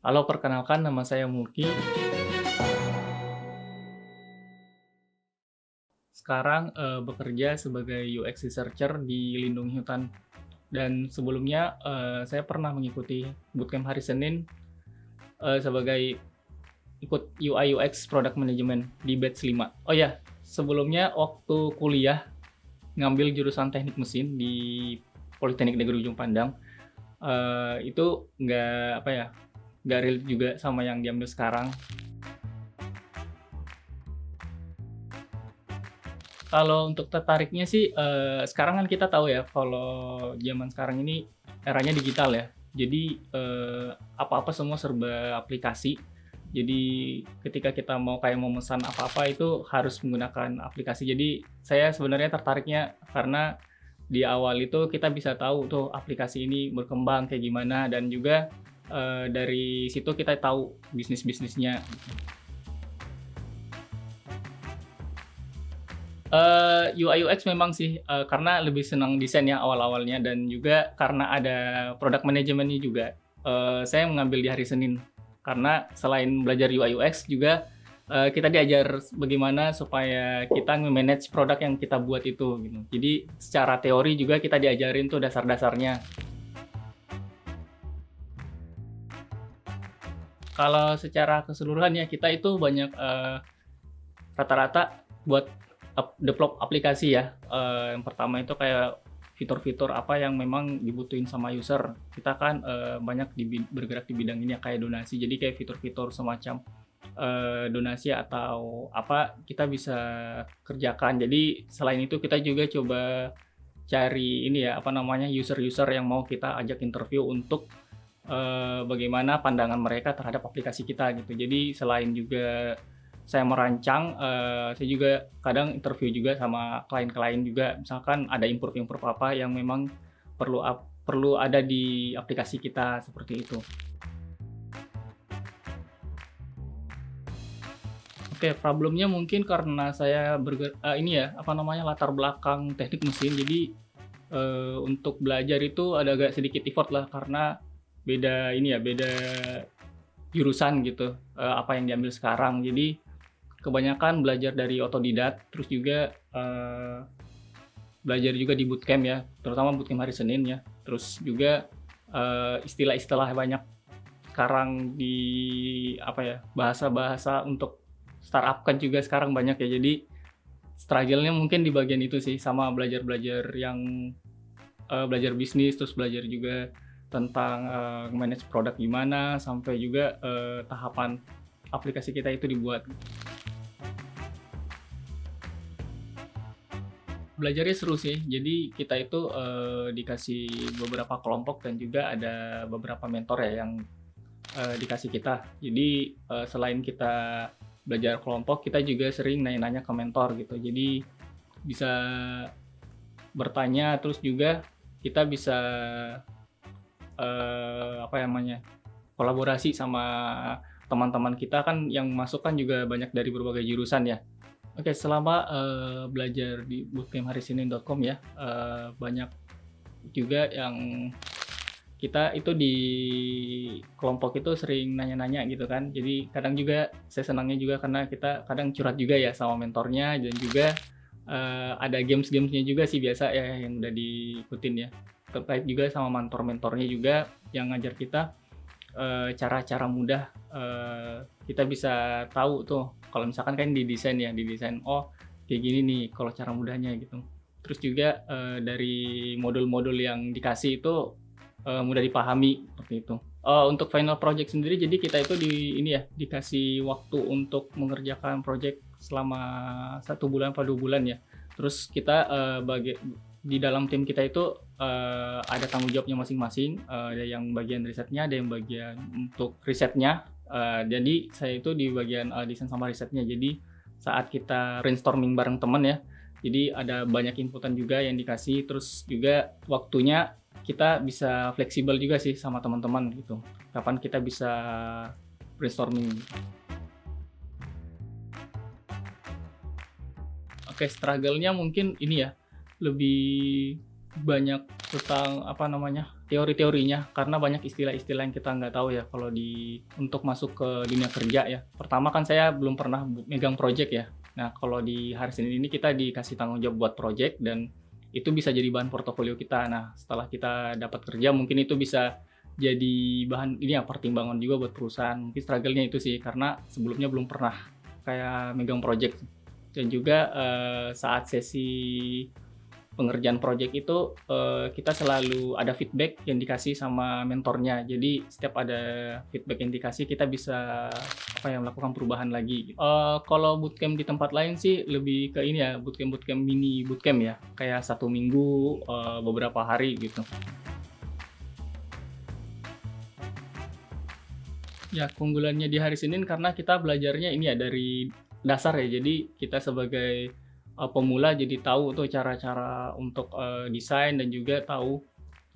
Halo, perkenalkan nama saya Muki. Sekarang bekerja sebagai UX researcher di Lindungi Hutan. Dan sebelumnya saya pernah mengikuti bootcamp hari Senin sebagai ikut UI UX Product Management di batch 5. Oh ya, sebelumnya waktu kuliah ngambil jurusan teknik mesin di Politeknik Negeri Ujung Pandang, itu nggak relate juga sama yang diambil sekarang. Kalau untuk tertariknya sih, sekarang kan kita tahu ya kalau zaman sekarang ini eranya digital ya. Jadi, apa-apa semua serba aplikasi. Jadi ketika kita mau memesan apa-apa itu harus menggunakan aplikasi. Jadi saya sebenarnya tertariknya karena di awal itu kita bisa tahu tuh aplikasi ini berkembang kayak gimana dan juga, dari situ kita tahu bisnis-bisnisnya. UI UX memang sih, karena lebih senang desain ya awal-awalnya dan juga karena ada product management-nya juga, saya mengambil di hari Senin. Karena selain belajar UI UX juga, kita diajar bagaimana supaya kita nge-manage produk yang kita buat itu gitu. Jadi secara teori juga kita diajarin tuh dasar-dasarnya. Kalau secara keseluruhan ya kita itu banyak, rata-rata buat develop aplikasi ya. Yang pertama itu kayak fitur-fitur apa yang memang dibutuhin sama user. Kita kan, banyak bergerak di bidang ini ya, kayak donasi. Jadi kayak fitur-fitur semacam, donasi atau apa, kita bisa kerjakan. Jadi selain itu kita juga coba cari ini ya, apa namanya, user-user yang mau kita ajak interview untuk, bagaimana pandangan mereka terhadap aplikasi kita gitu. Jadi selain juga saya merancang, saya juga kadang interview juga sama klien-klien juga, misalkan ada improve-improve apa yang memang perlu ada di aplikasi kita, seperti itu. Oke, problemnya mungkin karena saya ini ya, apa namanya, latar belakang teknik mesin, jadi, untuk belajar itu ada agak sedikit effort lah, karena beda ini ya, beda jurusan gitu, apa yang diambil sekarang. Jadi kebanyakan belajar dari otodidak, terus juga, belajar juga di bootcamp ya, terutama bootcamp hari Senin ya. Terus juga, istilah-istilah banyak sekarang di apa ya, bahasa-bahasa untuk startup kan juga sekarang banyak ya. Jadi struggle-nya mungkin di bagian itu sih, sama belajar-belajar yang, belajar bisnis, terus belajar juga tentang, manage produk gimana, sampai juga, tahapan aplikasi kita itu dibuat. Belajarnya seru sih. Jadi kita itu, dikasih beberapa kelompok dan juga ada beberapa mentor ya yang, dikasih kita. Jadi, selain kita belajar kelompok, kita juga sering nanya-nanya ke mentor gitu. Jadi bisa bertanya, terus juga kita bisa, apa namanya, kolaborasi sama teman-teman kita kan yang masuk kan juga banyak dari berbagai jurusan ya. Oke, selama, belajar di bootcampharisinin.com ya, banyak juga yang kita itu di kelompok itu sering nanya-nanya gitu kan. Jadi kadang juga saya senangnya juga karena kita kadang curhat juga ya sama mentornya dan juga, ada games-games-nya juga sih biasa ya yang udah diikutin ya. Terkait juga sama mentor-mentornya juga yang ngajar kita, cara-cara mudah, kita bisa tahu tuh kalau misalkan kan di desain ya, di desain, oh kayak gini nih kalau cara mudahnya gitu. Terus juga, dari modul-modul yang dikasih itu, mudah dipahami seperti itu. Untuk final project sendiri jadi kita itu di ini ya, dikasih waktu untuk mengerjakan project selama 1 bulan atau 2 bulan ya. Terus kita, di dalam tim kita itu, ada tanggung jawabnya masing-masing, ada yang bagian risetnya, ada yang bagian untuk risetnya, jadi saya itu di bagian, desain sama risetnya. Jadi saat kita brainstorming bareng teman ya, jadi ada banyak inputan juga yang dikasih, terus juga waktunya kita bisa fleksibel juga sih sama teman-teman gitu, kapan kita bisa brainstorming. Oke, struggle-nya mungkin ini ya, lebih banyak tentang apa namanya, teori-teorinya, karena banyak istilah-istilah yang kita nggak tahu ya kalau untuk masuk ke dunia kerja ya. Pertama kan saya belum pernah megang project ya. Nah, kalau di hari Senin ini kita dikasih tanggung jawab buat project dan itu bisa jadi bahan portofolio kita. Nah, setelah kita dapat kerja mungkin itu bisa jadi bahan ini ya, pertimbangan juga buat perusahaan. Mungkin struggle-nya itu sih, karena sebelumnya belum pernah kayak megang project. Dan juga saat sesi pengerjaan project itu kita selalu ada feedback yang dikasih sama mentornya. Jadi setiap ada feedback yang dikasih kita bisa melakukan perubahan lagi gitu. Kalau bootcamp di tempat lain sih lebih ke ini ya, bootcamp mini bootcamp ya, kayak 1 minggu beberapa hari gitu. Ya, keunggulannya di hari Senin karena kita belajarnya ini ya dari dasar ya. Jadi kita sebagai pemula jadi tahu tuh cara-cara untuk desain dan juga tahu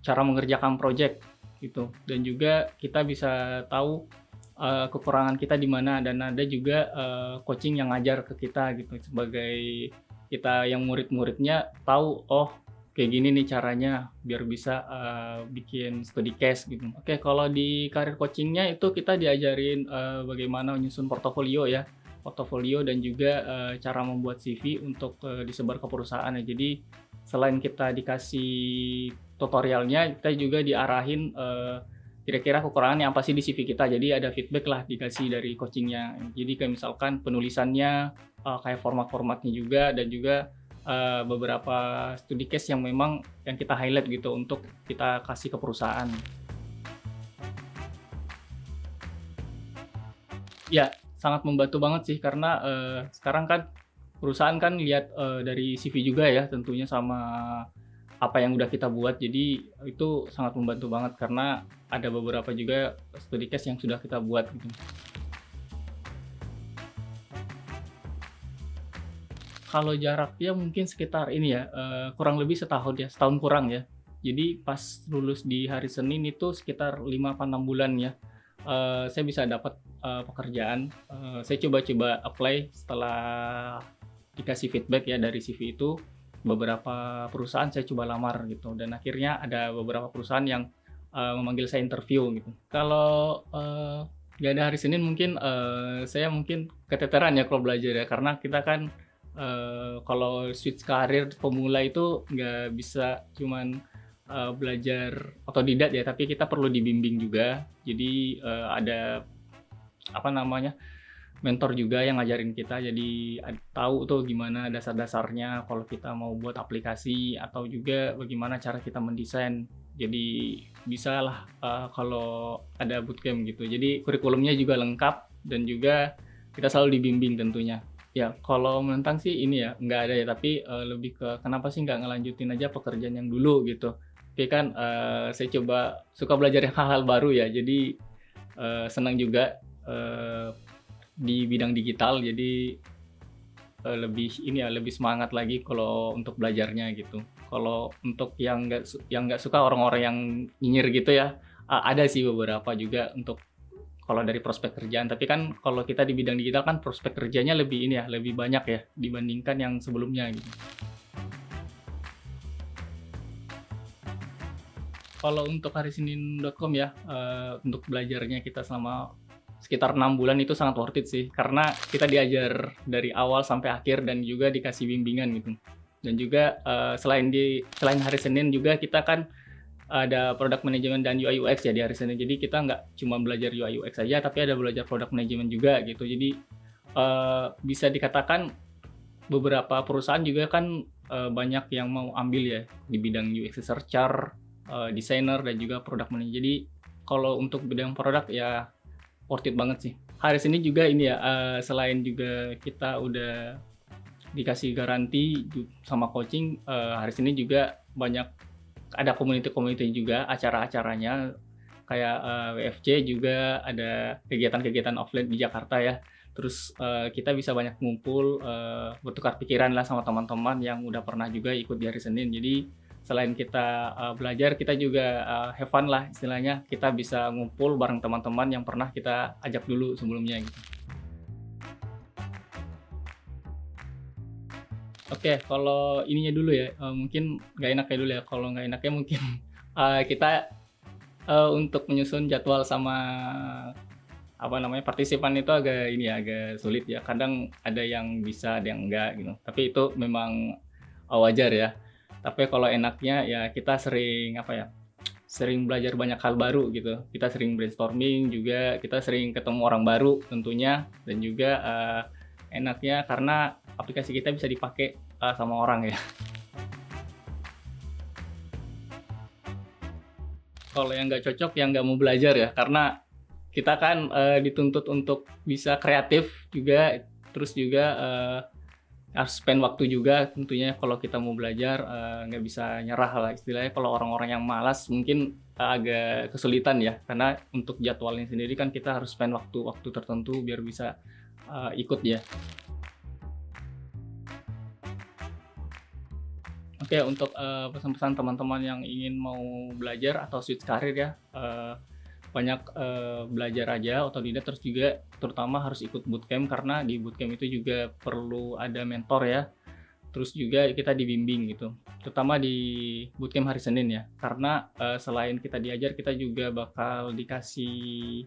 cara mengerjakan project gitu. Dan juga kita bisa tahu kekurangan kita di mana, dan ada juga coaching yang ngajar ke kita gitu, sebagai kita yang murid-muridnya tahu, oh kayak gini nih caranya biar bisa bikin studi case gitu. Oke, kalau di karir coachingnya itu kita diajarin bagaimana menyusun portofolio dan juga cara membuat CV untuk disebar ke perusahaan ya. Jadi selain kita dikasih tutorialnya, kita juga diarahin kira-kira kekurangannya apa sih di CV kita. Jadi ada feedback lah dikasih dari coachingnya. Jadi kayak misalkan penulisannya, kayak format-formatnya juga, dan juga beberapa studi case yang memang yang kita highlight gitu untuk kita kasih ke perusahaan. Ya, sangat membantu banget sih karena sekarang kan perusahaan kan lihat dari CV juga ya tentunya, sama apa yang udah kita buat. Jadi itu sangat membantu banget karena ada beberapa juga studi case yang sudah kita buat gitu. Kalau jaraknya mungkin sekitar ini ya, kurang lebih setahun ya, setahun kurang ya. Jadi pas lulus di hari Senin itu sekitar 5 apa 6 bulan ya, saya bisa dapat pekerjaan. Saya coba-coba apply setelah dikasih feedback ya dari CV itu, beberapa perusahaan saya coba lamar gitu, dan akhirnya ada beberapa perusahaan yang memanggil saya interview gitu. Kalau nggak ada hari Senin mungkin saya mungkin keteteran ya kalau belajar ya, karena kita kan kalau switch karir pemula itu nggak bisa cuman belajar otodidak ya, tapi kita perlu dibimbing juga. Jadi ada mentor juga yang ngajarin kita, jadi tahu tuh gimana dasar-dasarnya kalau kita mau buat aplikasi, atau juga bagaimana cara kita mendesain. Jadi bisalah kalau ada bootcamp gitu. Jadi kurikulumnya juga lengkap dan juga kita selalu dibimbing tentunya. Ya, kalau menentang sih ini ya, nggak ada ya, tapi lebih ke kenapa sih nggak ngelanjutin aja pekerjaan yang dulu gitu. Tapi kan saya suka belajar hal-hal baru ya, jadi senang juga di bidang digital, jadi lebih semangat lagi kalau untuk belajarnya gitu. Kalau untuk yang nggak suka, orang-orang yang nyinyir gitu ya, ada sih beberapa juga untuk kalau dari prospek kerjaan. Tapi kan kalau kita di bidang digital kan prospek kerjanya lebih banyak ya dibandingkan yang sebelumnya gitu. Kalau untuk harisenin.com ya, untuk belajarnya kita selama sekitar 6 bulan itu sangat worth it sih, karena kita diajar dari awal sampai akhir dan juga dikasih bimbingan gitu. Dan juga selain hari Senin juga kita kan ada product management dan UI UX ya di hari Senin. Jadi kita nggak cuma belajar UI UX saja, tapi ada belajar product management juga gitu. Jadi bisa dikatakan beberapa perusahaan juga kan banyak yang mau ambil ya di bidang UX researcher, designer, dan juga product manager. Jadi kalau untuk bidang produk ya worth it banget sih. Hari Senin juga ini ya, selain juga kita udah dikasih garansi sama coaching, hari Senin juga banyak ada community juga, acara-acaranya kayak WFC juga, ada kegiatan-kegiatan offline di Jakarta ya. Terus kita bisa banyak ngumpul, bertukar pikiran lah sama teman-teman yang udah pernah juga ikut di hari Senin. Jadi selain kita belajar, kita juga have fun lah istilahnya. Kita bisa ngumpul bareng teman-teman yang pernah kita ajak dulu sebelumnya gitu. Oke, kalau ininya dulu ya, mungkin nggak enaknya dulu ya. Kalau nggak enaknya mungkin kita Untuk menyusun jadwal sama, apa namanya, partisipan itu agak ini ya, agak sulit ya. Kadang ada yang bisa, ada yang enggak gitu. Tapi itu memang, wajar ya. Tapi kalau enaknya ya kita sering, apa ya, sering belajar banyak hal baru gitu. Kita sering brainstorming juga, kita sering ketemu orang baru tentunya, dan juga, enaknya karena aplikasi kita bisa dipakai, sama orang ya. Kalau yang nggak cocok, yang nggak mau belajar ya, karena kita kan, dituntut untuk bisa kreatif juga, terus juga, harus spend waktu juga tentunya kalau kita mau belajar, nggak bisa nyerah lah istilahnya. Kalau orang-orang yang malas mungkin, agak kesulitan ya, karena untuk jadwalnya sendiri kan kita harus spend waktu-waktu tertentu biar bisa, ikut ya. Oke, untuk, pesan-pesan teman-teman yang ingin mau belajar atau switch karir ya, banyak, belajar aja otodidak, terus juga terutama harus ikut bootcamp karena di bootcamp itu juga perlu ada mentor ya, terus juga kita dibimbing gitu, terutama di bootcamp hari Senin ya. Karena, selain kita diajar, kita juga bakal dikasih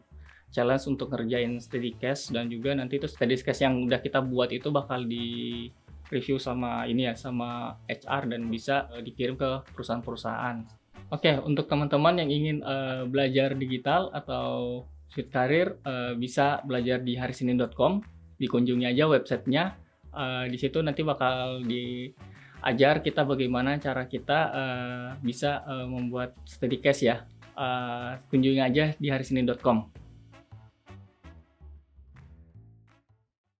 challenge untuk ngerjain study case, dan juga nanti itu study case yang udah kita buat itu bakal di-review sama ini ya, sama HR dan bisa, dikirim ke perusahaan-perusahaan. Oke, untuk teman-teman yang ingin, belajar digital atau switch karir, bisa belajar di harisenin.com, dikunjungi aja websitenya, di situ nanti bakal diajar kita bagaimana cara kita, bisa, membuat study case ya, kunjungi aja di harisenin.com.